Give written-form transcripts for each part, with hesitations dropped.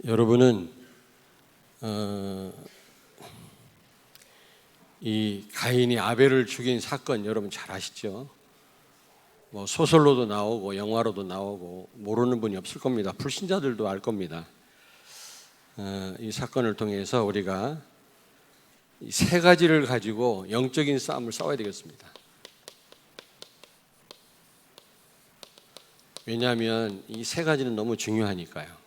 여러분은 이 가인이 아벨을 죽인 사건 여러분 잘 아시죠? 뭐 소설로도 나오고 영화로도 나오고 모르는 분이 없을 겁니다. 불신자들도 알 겁니다. 이 사건을 통해서 우리가 이 세 가지를 가지고 영적인 싸움을 싸워야 되겠습니다. 왜냐하면 이 세 가지는 너무 중요하니까요.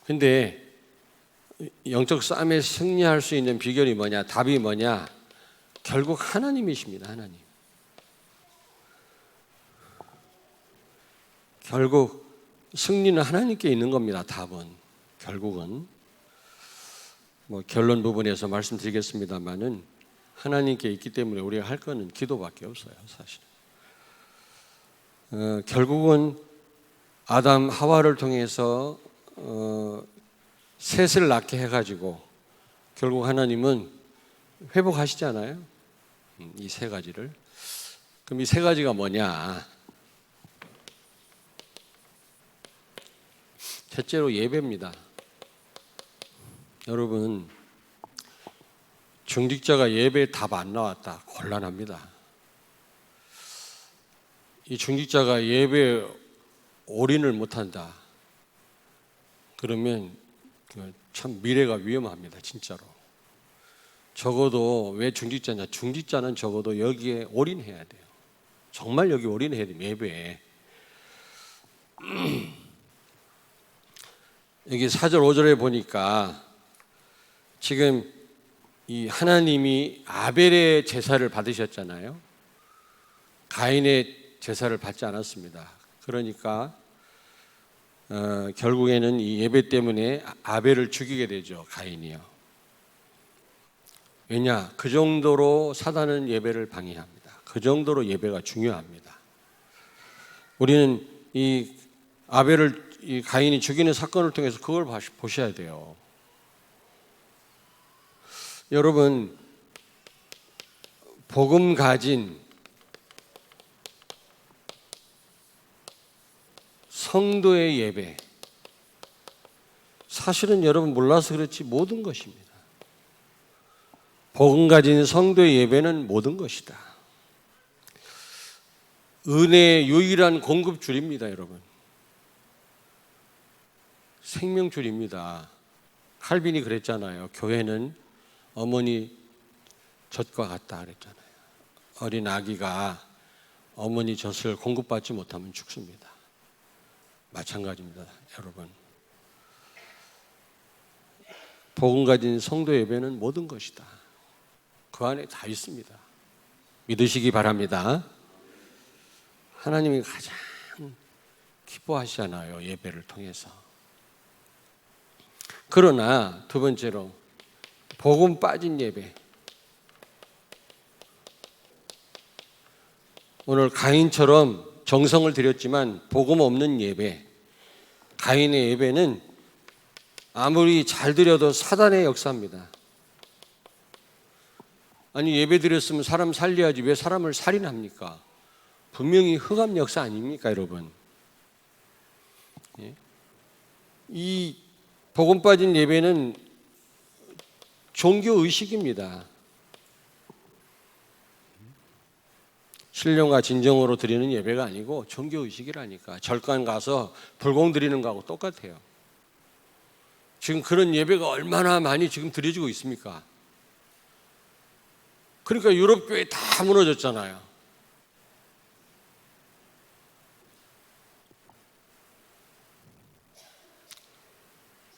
근데 영적 싸움에 승리할 수 있는 비결이 뭐냐? 답이 뭐냐? 결국 하나님이십니다. 하나님. 결국 승리는 하나님께 있는 겁니다. 답은. 결국은. 뭐 결론 부분에서 말씀드리겠습니다만은 하나님께 있기 때문에 우리가 할 거는 기도밖에 없어요. 사실. 결국은 아담 하와를 통해서 셋을 낳게 해가지고 결국 하나님은 회복하시잖아요. 이 세 가지를. 그럼 이 세 가지가 뭐냐? 첫째로 예배입니다. 여러분, 중직자가 예배에 답 안 나왔다. 곤란합니다. 이 중직자가 예배에 올인을 못한다. 그러면 참 미래가 위험합니다. 진짜로. 적어도 왜 중직자냐? 중직자는 적어도 여기에 올인해야 돼요. 정말 여기 올인해야 돼요. 예배에. 여기 4절 5절에 보니까 지금 이 하나님이 아벨의 제사를 받으셨잖아요. 가인의 제사를 받지 않았습니다. 그러니까 결국에는 이 예배 때문에 아벨을 죽이게 되죠. 가인이요. 왜냐? 그 정도로 사단은 예배를 방해합니다. 그 정도로 예배가 중요합니다. 우리는 이 아벨을 이 가인이 죽이는 사건을 통해서 그걸 보셔야 돼요. 여러분, 복음 가진 성도의 예배, 사실은 여러분 몰라서 그렇지 모든 것입니다. 복음 가진 성도의 예배는 모든 것이다. 은혜의 유일한 공급줄입니다. 여러분, 생명줄입니다. 칼빈이 그랬잖아요. 교회는 어머니 젖과 같다 그랬잖아요. 어린 아기가 어머니 젖을 공급받지 못하면 죽습니다. 마찬가지입니다. 여러분, 복음 가진 성도 예배는 모든 것이다. 그 안에 다 있습니다. 믿으시기 바랍니다. 하나님이 가장 기뻐하시잖아요. 예배를 통해서. 그러나 두 번째로 복음 빠진 예배. 오늘 가인처럼 정성을 들였지만 복음 없는 예배, 가인의 예배는 아무리 잘 드려도 사단의 역사입니다. 아니, 예배 드렸으면 사람 살려야지 왜 사람을 살인합니까? 분명히 흑암 역사 아닙니까, 여러분? 이 복음 빠진 예배는 종교의식입니다. 신령과 진정으로 드리는 예배가 아니고 종교의식이라니까. 절간 가서 불공 드리는 거하고 똑같아요. 지금 그런 예배가 얼마나 많이 지금 드려지고 있습니까? 그러니까 유럽 교회 다 무너졌잖아요.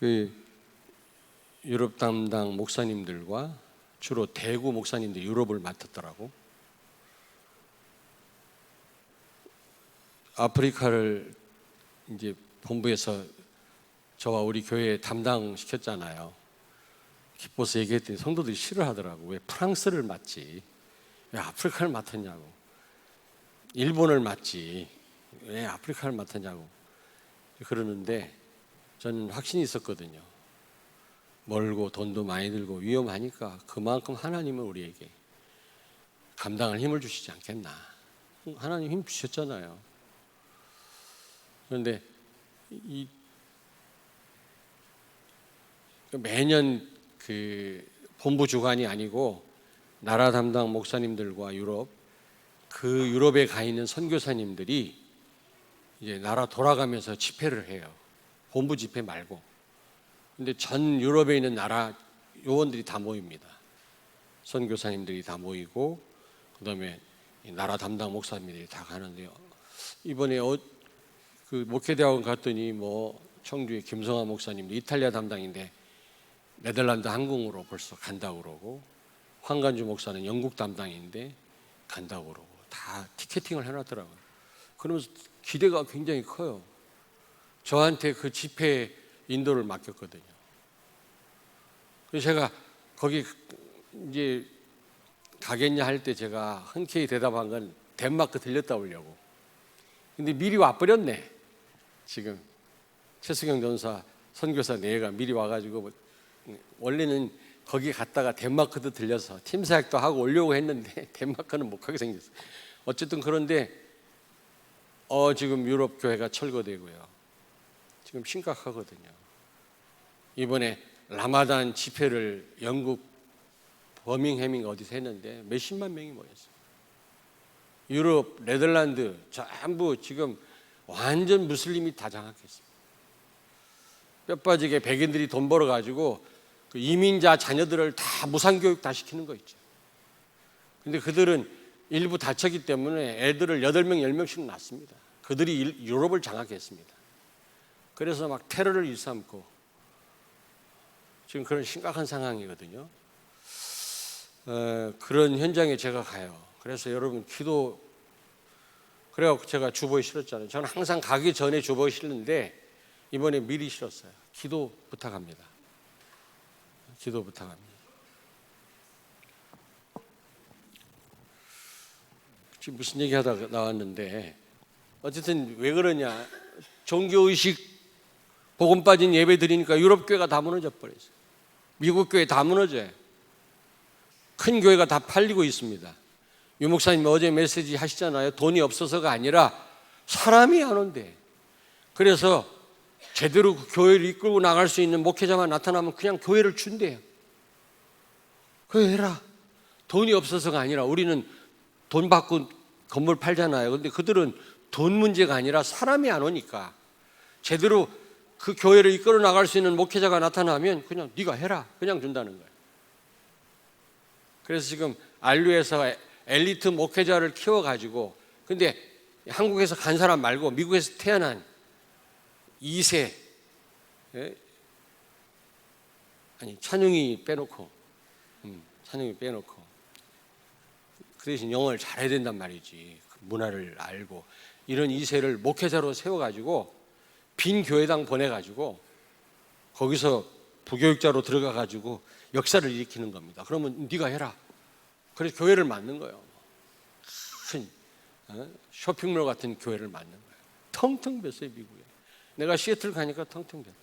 그 유럽 담당 목사님들과 주로 대구 목사님들 유럽을 맡았더라고. 아프리카를 이제 본부에서 저와 우리 교회에 담당시켰잖아요. 기뻐서 얘기했더니 성도들이 싫어하더라고. 왜 프랑스를 맡지? 왜 아프리카를 맡았냐고. 일본을 맡지. 왜 아프리카를 맡았냐고. 그러는데 저는 확신이 있었거든요. 멀고 돈도 많이 들고 위험하니까 그만큼 하나님은 우리에게 감당할 힘을 주시지 않겠나. 하나님 힘 주셨잖아요. 그런데 이 매년 그 본부 주관이 아니고 나라 담당 목사님들과 유럽에 가 있는 선교사님들이 이제 나라 돌아가면서 집회를 해요. 본부 집회 말고. 근데 전 유럽에 있는 나라 요원들이 다 모입니다. 선교사님들이 다 모이고 그다음에 나라 담당 목사님들이 다 가는데요. 이번에 그 목회대학원 갔더니 뭐 청주의 김성환 목사님도 이탈리아 담당인데 네덜란드 항공으로 벌써 간다고 그러고, 황간주 목사는 영국 담당인데 간다고 그러고 다 티켓팅을 해놨더라고요. 그러면서 기대가 굉장히 커요. 저한테 그 집회 인도를 맡겼거든요. 그래서 제가 거기 이제 가겠냐 할 때 제가 흔쾌히 대답한 건 덴마크 들렸다 오려고. 근데 미리 와버렸네. 지금 최수경 전사 선교사 네가 미리 와가지고, 원래는 거기 갔다가 덴마크도 들려서 팀 사역도 하고 오려고 했는데 덴마크는 못 가게 생겼어요. 어쨌든 그런데 지금 유럽 교회가 철거되고요. 지금 심각하거든요. 이번에 라마단 집회를 영국 버밍햄인가 어디서 했는데 몇십만 명이 모였어요. 유럽, 네덜란드 전부 지금 완전 무슬림이 다 장악했습니다. 뼈 빠지게 백인들이 돈 벌어가지고 그 이민자 자녀들을 다 무상교육 다 시키는 거 있죠. 근데 그들은 일부 다쳤기 때문에 애들을 8명, 10명씩 낳습니다. 그들이 유럽을 장악했습니다. 그래서 막 테러를 일삼고 지금 그런 심각한 상황이거든요. 그런 현장에 제가 가요. 그래서 여러분 그래서 제가 주보에 실었잖아요. 저는 항상 가기 전에 주보에 실는데 이번에 미리 실었어요. 기도 부탁합니다. 기도 부탁합니다. 지금 무슨 얘기 하다가 나왔는데 어쨌든 왜 그러냐, 종교의식 복음 빠진 예배 드리니까 유럽 교회가 다 무너져 버렸어요. 미국 교회 다 무너져요. 큰 교회가 다 팔리고 있습니다. 유 목사님 어제 메시지 하시잖아요. 돈이 없어서가 아니라 사람이 안 온대. 그래서 제대로 그 교회를 이끌고 나갈 수 있는 목회자만 나타나면 그냥 교회를 준대요. 그거 해라. 돈이 없어서가 아니라, 우리는 돈 받고 건물 팔잖아요. 근데 그들은 돈 문제가 아니라 사람이 안 오니까 제대로 그 교회를 이끌어 나갈 수 있는 목회자가 나타나면 그냥 네가 해라, 그냥 준다는 거예요. 그래서 지금 안류에서 엘리트 목회자를 키워가지고, 근데 한국에서 간 사람 말고 미국에서 태어난 2세, 찬용이 빼놓고 그 대신 영어를 잘해야 된단 말이지. 그 문화를 알고 이런 2세를 목회자로 세워가지고 빈 교회당 보내가지고 거기서 부교육자로 들어가가지고 역사를 일으키는 겁니다. 그러면 네가 해라. 그래서 교회를 만든 거예요. 큰 쇼핑몰 같은 교회를 만든 거예요. 텅텅 뱄어요, 미국에. 내가 시애틀 가니까 텅텅 뱄다.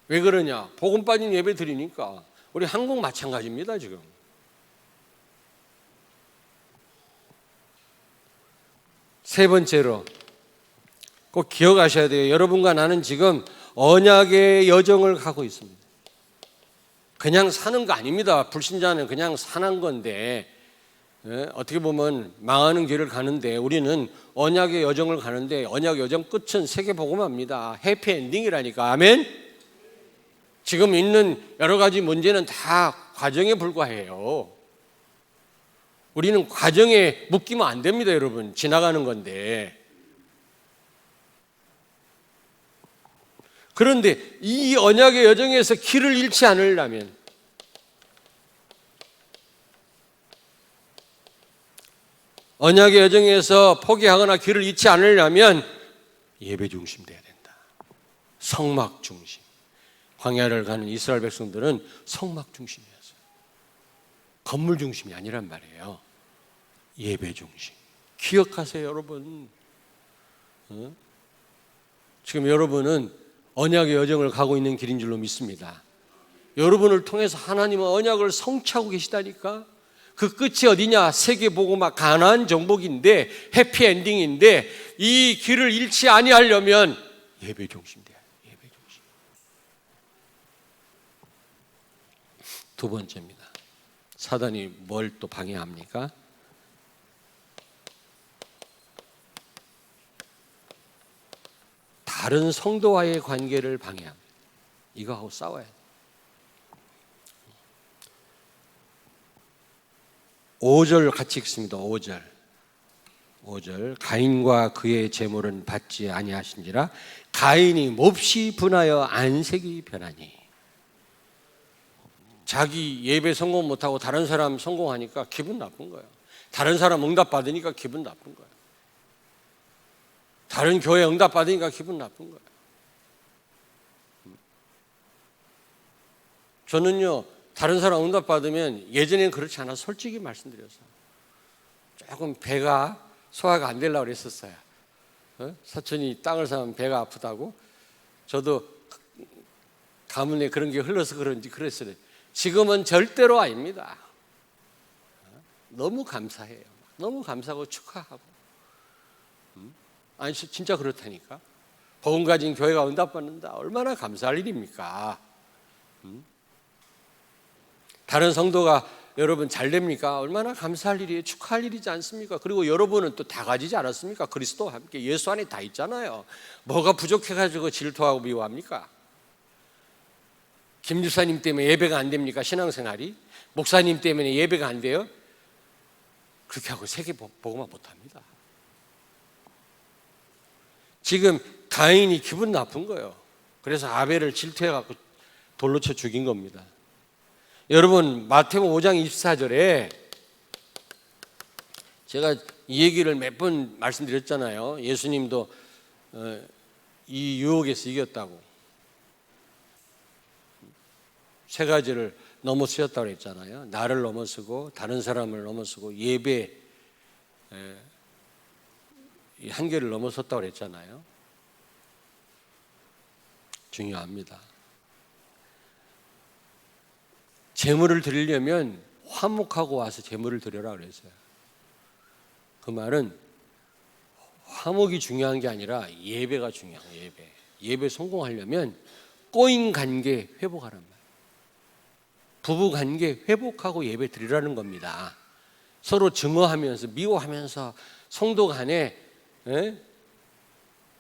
왜 그러냐? 복음 빠진 예배 드리니까. 우리 한국 마찬가지입니다, 지금. 세 번째로 꼭 기억하셔야 돼요. 여러분과 나는 지금 언약의 여정을 가고 있습니다. 그냥 사는 거 아닙니다. 불신자는 그냥 사는 건데, 어떻게 보면 망하는 길을 가는데, 우리는 언약의 여정을 가는데 언약 여정 끝은 세계복음화입니다. 해피엔딩이라니까. 아멘. 지금 있는 여러 가지 문제는 다 과정에 불과해요. 우리는 과정에 묶이면 안 됩니다, 여러분. 지나가는 건데. 그런데 이 언약의 여정에서 길을 잃지 않으려면, 언약의 여정에서 포기하거나 길을 잃지 않으려면 예배 중심 돼야 된다. 성막 중심. 광야를 가는 이스라엘 백성들은 성막 중심이었어요. 건물 중심이 아니란 말이에요. 예배 중심. 기억하세요, 여러분. 지금 여러분은 언약의 여정을 가고 있는 길인 줄로 믿습니다. 여러분을 통해서 하나님은 언약을 성취하고 계시다니까. 그 끝이 어디냐? 세계복음화 가나안 정복인데, 해피엔딩인데, 이 길을 잃지 아니하려면 예배 중심 돼요. 예배 중심. 두 번째입니다. 사단이 뭘 또 방해합니까? 다른 성도와의 관계를 방해합니다. 이거하고 싸워야 돼요. 5절 같이 읽습니다. 5절. 가인과 그의 제물은 받지 아니하신지라 가인이 몹시 분하여 안색이 변하니. 자기 예배 성공 못하고 다른 사람 성공하니까 기분 나쁜 거예요. 다른 사람 응답 받으니까 기분 나쁜 거예요. 다른 교회 응답 받으니까 기분 나쁜 거예요. 저는요, 다른 사람 응답 받으면 예전에는 그렇지 않아 솔직히 말씀드려서 조금 배가 소화가 안 되려고 그랬었어요. 사촌이 땅을 사면 배가 아프다고. 저도 가문에 그런 게 흘러서 그런지 그랬어요. 지금은 절대로 아닙니다. 너무 감사해요. 너무 감사하고 축하하고. 아니 진짜 그렇다니까. 복음 가진 교회가 응답받는다. 얼마나 감사할 일입니까? 다른 성도가 여러분 잘 됩니까? 얼마나 감사할 일이에요. 축하할 일이지 않습니까? 그리고 여러분은 또 다 가지지 않았습니까? 그리스도와 함께 예수 안에 다 있잖아요. 뭐가 부족해가지고 질투하고 미워합니까? 김 주사님 때문에 예배가 안 됩니까? 신앙생활이? 목사님 때문에 예배가 안 돼요? 그렇게 하고 세계 복음화 못합니다. 지금 가인이 기분 나쁜 거예요. 그래서 아벨을 질투해갖고 돌로 쳐 죽인 겁니다. 여러분 마태복음 5장 24절에 제가 이 얘기를 몇 번 말씀드렸잖아요. 예수님도 이 유혹에서 이겼다고. 세 가지를 넘어서셨다고 했잖아요. 나를 넘어서고 다른 사람을 넘어서고 예배 이 한계를 넘어섰다고 했잖아요. 중요합니다. 제물을 드리려면 화목하고 와서 제물을 드려라 그랬어요. 그 말은 화목이 중요한 게 아니라 예배가 중요한 거예요. 예배 성공하려면 꼬인 관계 회복하란 말이에요. 부부 관계 회복하고 예배 드리라는 겁니다. 서로 증오하면서 미워하면서 성도 간에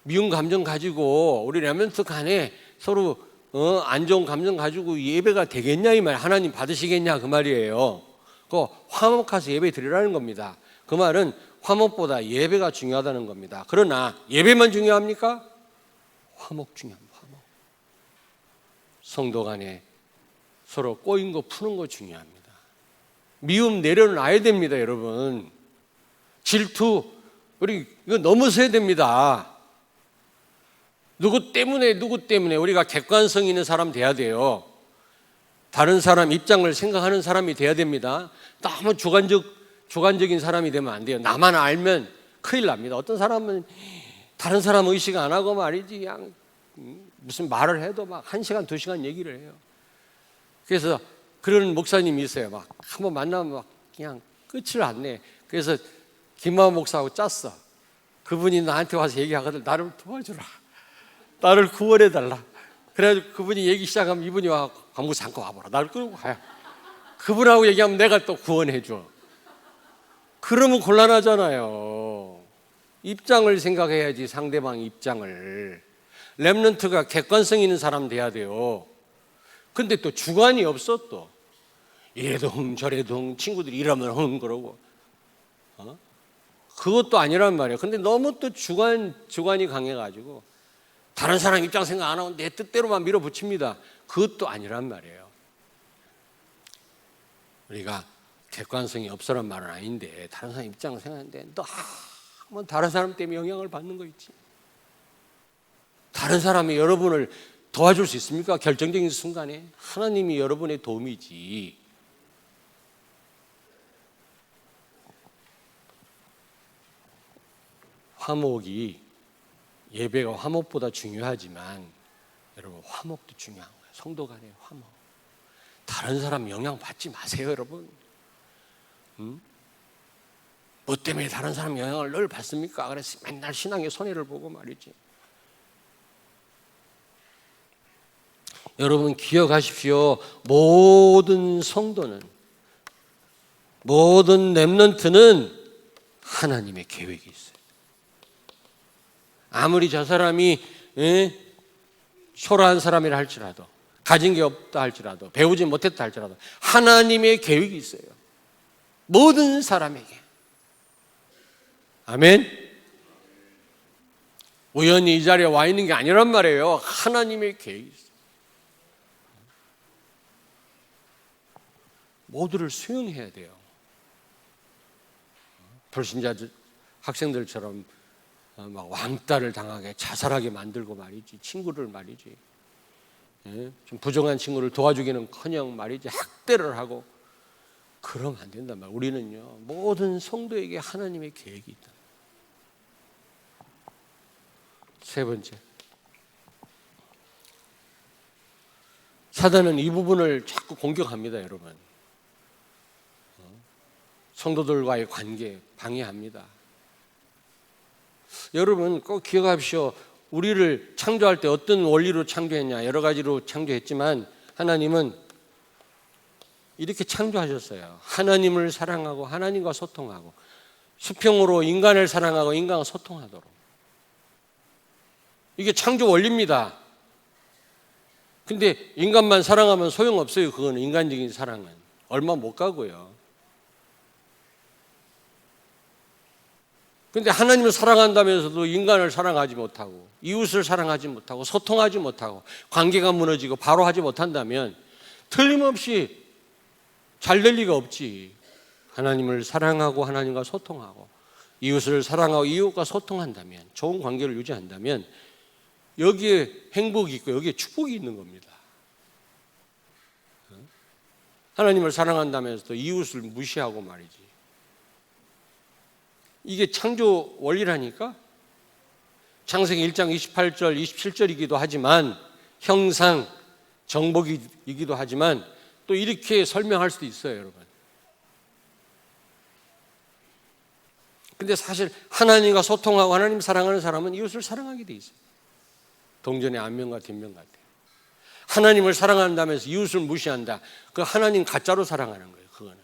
미운 감정 가지고 우리 렘넌트 간에 서로 안 좋은 감정 가지고 예배가 되겠냐 이 말. 하나님 받으시겠냐 그 말이에요. 그 화목해서 예배 드리라는 겁니다. 그 말은 화목보다 예배가 중요하다는 겁니다. 그러나 예배만 중요합니까? 화목 중요합니다. 화목. 성도 간에 서로 꼬인 거 푸는 거 중요합니다. 미움 내려놔야 됩니다, 여러분. 질투 우리 이거 넘어서야 됩니다. 누구 때문에 우리가 객관성 있는 사람 돼야 돼요. 다른 사람 입장을 생각하는 사람이 돼야 됩니다. 너무 주관적인 사람이 되면 안 돼요. 나만 알면 큰일 납니다. 어떤 사람은 다른 사람 의식 안 하고 말이지 그냥 무슨 말을 해도 막 1시간, 2시간 얘기를 해요. 그래서 그런 목사님이 있어요. 막 한번 만나면 막 그냥 끝을 안 내. 그래서 김만호 목사하고 짰어. 그분이 나한테 와서 얘기하거든. 나를 도와주라. 나를 구원해달라. 그래가지고 그분이 얘기 시작하면 이분이 와, 광고 잠깐 와보라. 나를 끌고 가요. 그분하고 얘기하면 내가 또 구원해줘. 그러면 곤란하잖아요. 입장을 생각해야지, 상대방 입장을. 렘넌트가 객관성 있는 사람 돼야 돼요. 근데 또 주관이 없어 또. 이래도 저래도 친구들이 이러면 그러고. 그것도 아니란 말이에요. 근데 너무 또 주관이 강해가지고 다른 사람 입장 생각 안 하고 내 뜻대로만 밀어붙입니다. 그것도 아니란 말이에요. 우리가 객관성이 없어란 말은 아닌데 다른 사람 입장을 생각하는데 너무 다른 사람 때문에 영향을 받는 거 있지. 다른 사람이 여러분을 도와줄 수 있습니까? 결정적인 순간에 하나님이 여러분의 도움이지. 화목이 예배가 화목보다 중요하지만 여러분 화목도 중요한 거예요. 성도 간의 화목. 다른 사람 영향 받지 마세요, 여러분. 뭐 때문에 다른 사람 영향을 늘 받습니까? 그래서 맨날 신앙의 손해를 보고 말이지. 여러분 기억하십시오. 모든 성도는, 모든 렘넌트는 하나님의 계획이 있어요. 아무리 저 사람이 초라한 사람이라 할지라도, 가진 게 없다 할지라도, 배우지 못했다 할지라도 하나님의 계획이 있어요. 모든 사람에게. 아멘. 우연히 이 자리에 와 있는 게 아니란 말이에요. 하나님의 계획이 있어요. 모두를 수용해야 돼요. 불신자 학생들처럼 막 왕따를 당하게 자살하게 만들고 말이지, 친구를 말이지, 좀 부정한 친구를 도와주기는커녕 말이지 학대를 하고 그러면 안 된단 말이에요. 우리는요 모든 성도에게 하나님의 계획이 있다. 세 번째, 사단은 이 부분을 자꾸 공격합니다. 여러분, 성도들과의 관계 방해합니다. 여러분 꼭 기억하십시오. 우리를 창조할 때 어떤 원리로 창조했냐, 여러 가지로 창조했지만 하나님은 이렇게 창조하셨어요. 하나님을 사랑하고 하나님과 소통하고, 수평으로 인간을 사랑하고 인간과 소통하도록. 이게 창조 원리입니다. 근데 인간만 사랑하면 소용없어요. 그거는 인간적인 사랑은 얼마 못 가고요. 근데 하나님을 사랑한다면서도 인간을 사랑하지 못하고, 이웃을 사랑하지 못하고, 소통하지 못하고, 관계가 무너지고 바로 하지 못한다면 틀림없이 잘 될 리가 없지. 하나님을 사랑하고 하나님과 소통하고, 이웃을 사랑하고 이웃과 소통한다면, 좋은 관계를 유지한다면 여기에 행복이 있고 여기에 축복이 있는 겁니다. 하나님을 사랑한다면서도 이웃을 무시하고 말이지. 이게 창조 원리라니까. 창세기 1장 28절 27절이기도 하지만, 형상 정복이기도 하지만 또 이렇게 설명할 수도 있어요. 여러분, 근데 사실 하나님과 소통하고 하나님 사랑하는 사람은 이웃을 사랑하게 돼 있어요. 동전의 앞면과 뒷면 같아요. 하나님을 사랑한다면서 이웃을 무시한다, 그 하나님 가짜로 사랑하는 거예요. 그거는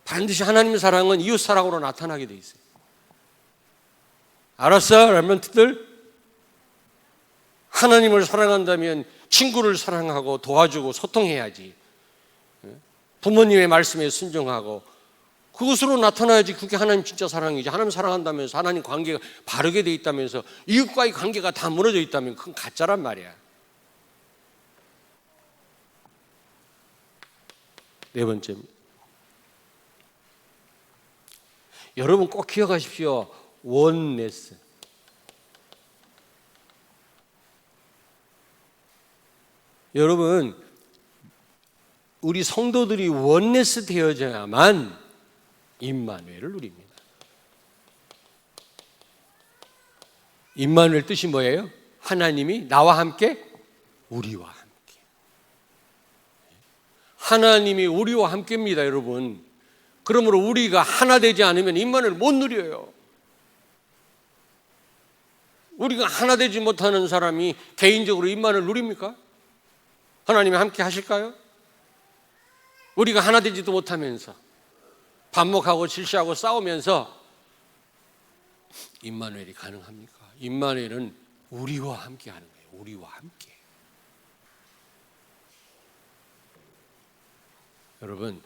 반드시 하나님의 사랑은 이웃 사랑으로 나타나게 돼 있어요. 알았어, 렘넌트들? 하나님을 사랑한다면 친구를 사랑하고 도와주고 소통해야지. 부모님의 말씀에 순종하고, 그것으로 나타나야지. 그게 하나님 진짜 사랑이지. 하나님 사랑한다면서, 하나님 관계가 바르게 돼 있다면서 이웃과의 관계가 다 무너져 있다면 그건 가짜란 말이야. 네 번째입니다. 여러분 꼭 기억하십시오. 원네스. 여러분, 우리 성도들이 원네스 되어져야만 임마누엘을 누립니다. 임마누엘 뜻이 뭐예요? 하나님이 나와 함께, 우리와 함께. 하나님이 우리와 함께입니다, 여러분. 그러므로 우리가 하나 되지 않으면 임마누엘 못 누려요. 우리가 하나 되지 못하는 사람이 개인적으로 임마누엘 누립니까? 하나님이 함께 하실까요? 우리가 하나 되지도 못하면서 반목하고 질시하고 싸우면서 임마누엘이 가능합니까? 임마누엘은 우리와 함께 하는 거예요. 우리와 함께. 여러분,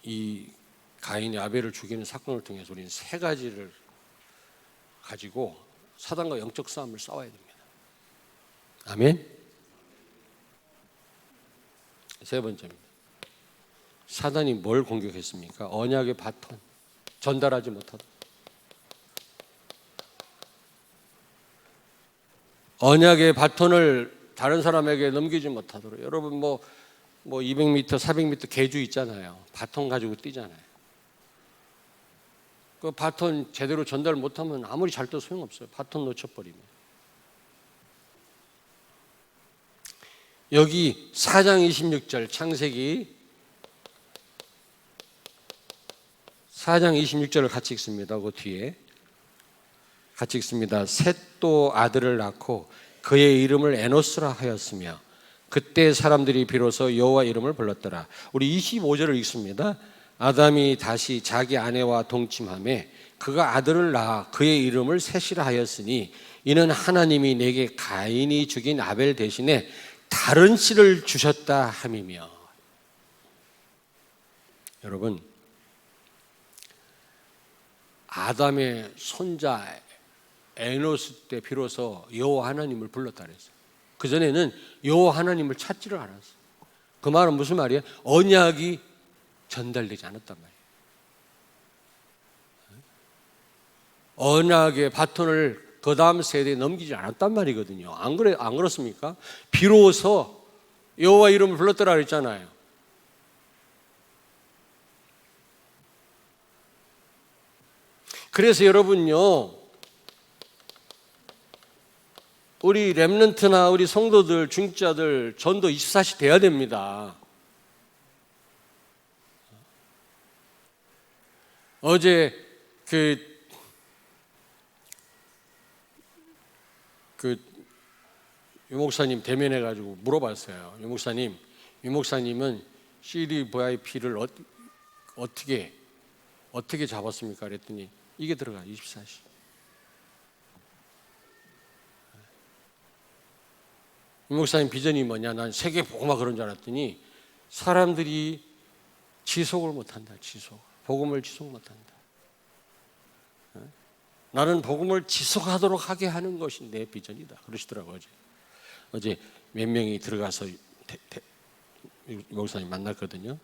이 가인이 아벨을 죽이는 사건을 통해서 우리는 세 가지를 가지고 사단과 영적 싸움을 싸워야 됩니다. 아멘. 세 번째입니다. 사단이 뭘 공격했습니까? 언약의 바톤, 전달하지 못하다. 언약의 바톤을 다른 사람에게 넘기지 못하도록. 여러분 뭐 200m, 400m 계주 있잖아요. 바톤 가지고 뛰잖아요. 그 바톤 제대로 전달 못하면 아무리 잘 떠도 소용없어요. 바톤 놓쳐버리면. 여기 4장 26절 창세기 4장 26절을 같이 읽습니다. 그 뒤에 같이 읽습니다. 셋도 아들을 낳고 그의 이름을 에노스라 하였으며 그때 사람들이 비로소 여호와 이름을 불렀더라. 우리 25절을 읽습니다. 아담이 다시 자기 아내와 동침하매 그가 아들을 낳아 그의 이름을 셋이라 하였으니 이는 하나님이 내게 가인이 죽인 아벨 대신에 다른 씨를 주셨다 함이며. 여러분, 아담의 손자 에노스 때 비로소 여호와 하나님을 불렀다 그랬어요. 그전에는 여호와 하나님을 찾지를 않았어요. 그 말은 무슨 말이에요? 언약이 전달되지 않았단 말이에요. 언약의 바톤을 그 다음 세대에 넘기지 않았단 말이거든요. 안 그렇습니까? 비로소 여호와 이름을 불렀더라 그랬잖아요. 그래서 여러분요, 우리 렘넌트나 우리 성도들, 중직자들 전도 24시 돼야 됩니다. 어제 유 목사님 대면해가지고 물어봤어요. 유 목사님은 CDVIP를 어떻게 잡았습니까? 그랬더니 이게 들어가 24시. 유 목사님 비전이 뭐냐? 난 세계 복음화 그런 줄 알았더니 사람들이 지속을 못한다. 복음을 지속 못한다. 나는 복음을 지속하도록 하게 하는 것이 내 비전이다. 그러시더라고요. 어제 몇 명이 들어가서 유 목사님 만났거든요.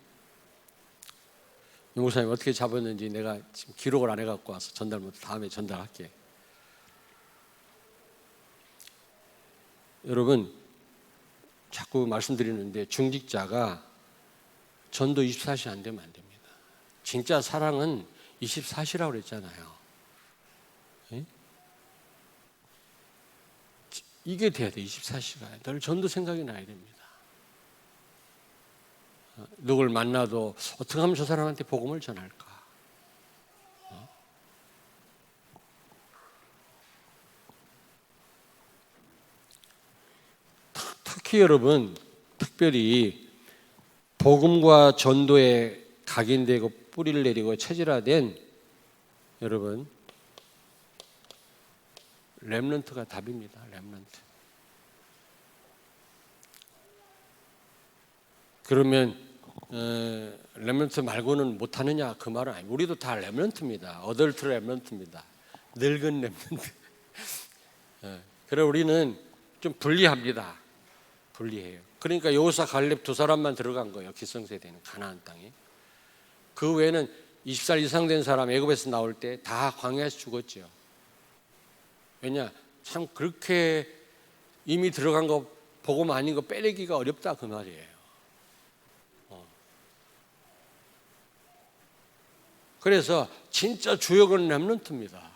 유 목사님 어떻게 잡았는지 내가 지금 기록을 안 해갖고 와서 다음에 전달할게. 여러분, 자꾸 말씀드리는데 중직자가 전도 24시 안 되면 안 됩니다. 진짜 사랑은 24시라고 그랬잖아요. 이게 돼야 돼. 24시가 늘 전도 생각이 나야 됩니다. 누굴 만나도 어떻게 하면 저 사람한테 복음을 전할까? 특히 여러분, 특별히 복음과 전도에 각인되고 뿌리를 내리고 체질화된 여러분, 렘넌트가 답입니다. 렘넌트. 그러면 렘넌트 말고는 못하느냐? 그 말은 아니에요. 우리도 다 렘넌트입니다. 어덜트 렘넌트입니다. 늙은 렘넌트. 그래 우리는 좀 분리합니다. 분리해요. 그러니까 여호사 갈렙 두 사람만 들어간 거예요. 기성세대는 가나안 땅에. 그 외에는 20살 이상 된 사람 애굽에서 나올 때 다 광야에서 죽었죠. 왜냐? 참 그렇게 이미 들어간 거 복음 아닌 거 빼내기가 어렵다 그 말이에요. 그래서 진짜 주역은 렘넌트입니다.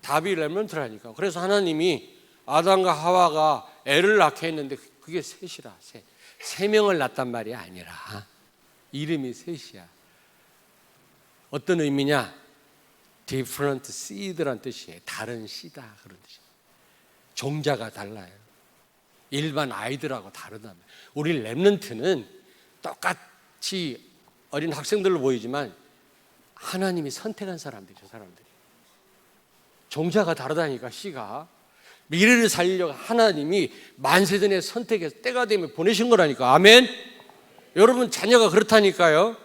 답이 렘넌트라니까. 그래서 하나님이 아담과 하와가 애를 낳게 했는데 그게 셋이라. 세 명을 낳았단 말이 아니라 이름이 셋이야. 어떤 의미냐? different seed란 뜻이에요. 다른 씨다 그런 뜻이에요. 종자가 달라요. 일반 아이들하고 다르다. 우리 렘넌트는 똑같이 어린 학생들로 보이지만 하나님이 선택한 사람들이죠. 사람들이. 종자가 다르다니까. 씨가 미래를 살리려고 하나님이 만세전에 선택해서 때가 되면 보내신 거라니까. 아멘. 여러분 자녀가 그렇다니까요.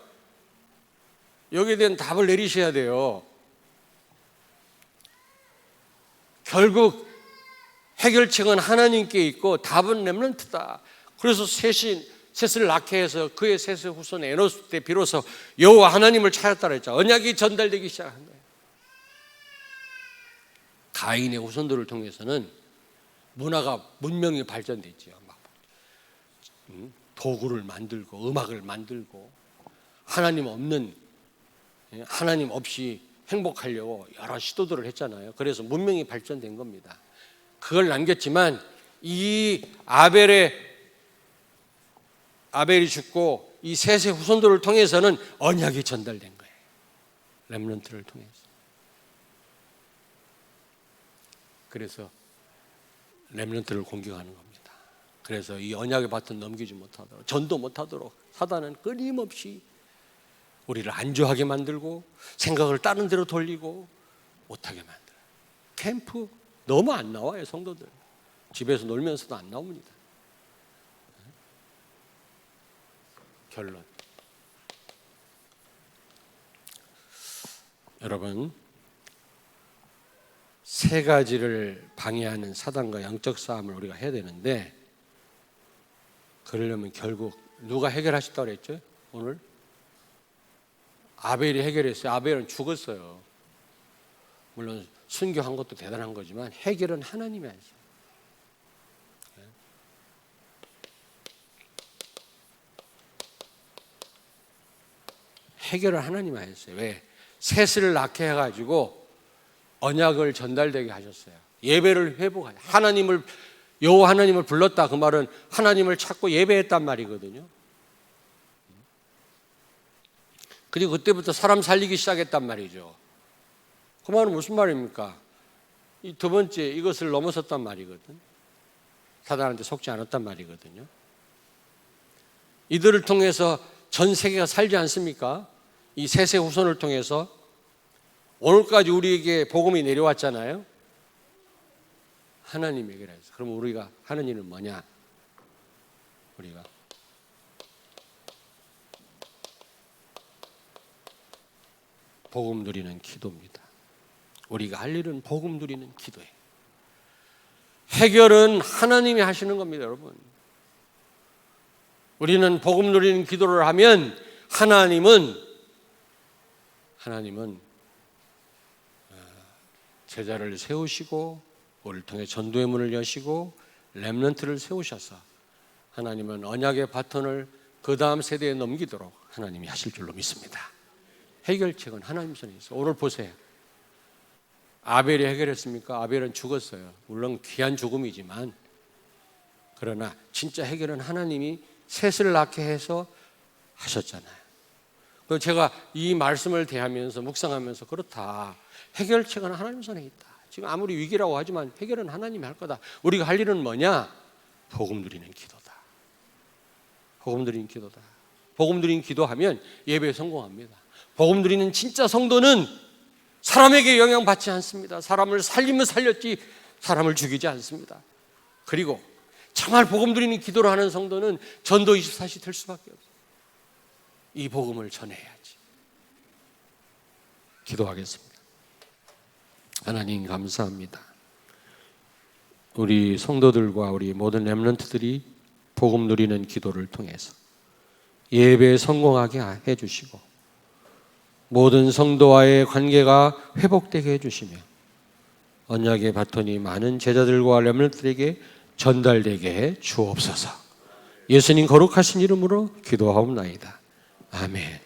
여기에 대한 답을 내리셔야 돼요. 결국 해결책은 하나님께 있고 답은 렘넌트다. 그래서 셋을 낳게 해서 그의 셋의 후손 에노스 때 비로소 여호와 하나님을 찾았다 그랬죠. 언약이 전달되기 시작한 거예요. 가인의 후손들을 통해서는 문명이 발전됐죠. 막 도구를 만들고 음악을 만들고 하나님 없이 행복하려고 여러 시도들을 했잖아요. 그래서 문명이 발전된 겁니다. 그걸 남겼지만 이 아벨이 죽고 이 셋의 후손들을 통해서는 언약이 전달된 거예요. 렘넌트를 통해서. 그래서 렘넌트를 공격하는 겁니다. 그래서 이 언약의 밭은 넘기지 못하도록, 전도 못하도록 사단은 끊임없이 우리를 안주하게 만들고 생각을 다른 데로 돌리고 못하게 만들어요. 캠프 너무 안 나와요. 성도들 집에서 놀면서도 안 나옵니다. 결론, 여러분, 세 가지를 방해하는 사단과 영적 싸움을 우리가 해야 되는데, 그러려면 결국 누가 해결하셨다고 그랬죠? 오늘 아벨이 해결했어요. 아벨은 죽었어요. 물론 순교한 것도 대단한 거지만 해결은 하나님이 하셨어요. 해결을 하나님이 하셨어요. 왜? 셋을 낳게 해가지고 언약을 전달되게 하셨어요. 예배를 회복하죠. 여호와 하나님을 불렀다. 그 말은 하나님을 찾고 예배했단 말이거든요. 그리고 그때부터 사람 살리기 시작했단 말이죠. 그 말은 무슨 말입니까? 이 두 번째, 이것을 넘어섰단 말이거든. 사단한테 속지 않았단 말이거든요. 이들을 통해서 전 세계가 살지 않습니까? 이 셋의 후손을 통해서 오늘까지 우리에게 복음이 내려왔잖아요. 하나님에게 해서. 그럼 우리가 하는 일은 뭐냐? 우리가 복음 누리는 기도입니다. 우리가 할 일은 복음 누리는 기도예요. 해결은 하나님이 하시는 겁니다, 여러분. 우리는 복음 누리는 기도를 하면 하나님은 제자를 세우시고 우리를 통해 전도의 문을 여시고 렘넌트를 세우셔서 하나님은 언약의 바톤을 그 다음 세대에 넘기도록 하나님이 하실 줄로 믿습니다. 해결책은 하나님 손에 있어요. 오늘 보세요. 아벨이 해결했습니까? 아벨은 죽었어요. 물론 귀한 죽음이지만, 그러나 진짜 해결은 하나님이 셋을 낳게 해서 하셨잖아요. 그래서 제가 이 말씀을 대하면서 묵상하면서 그렇다. 해결책은 하나님 손에 있다. 지금 아무리 위기라고 하지만 해결은 하나님이 할 거다. 우리가 할 일은 뭐냐? 복음 누리는 기도다. 복음 누리는 기도다. 복음 누리는 기도하면 예배에 성공합니다. 복음 누리는 진짜 성도는 사람에게 영향받지 않습니다. 사람을 살리면 살렸지 사람을 죽이지 않습니다. 그리고 정말 복음 누리는 기도를 하는 성도는 전도 24시 될 수밖에 없어요. 이 복음을 전해야지. 기도하겠습니다. 하나님 감사합니다. 우리 성도들과 우리 모든 렘넌트들이 복음 누리는 기도를 통해서 예배에 성공하게 해주시고 모든 성도와의 관계가 회복되게 해주시며 언약의 바톤이 많은 제자들과 렘넌트들에게 전달되게 해 주옵소서. 예수님 거룩하신 이름으로 기도하옵나이다. 아멘.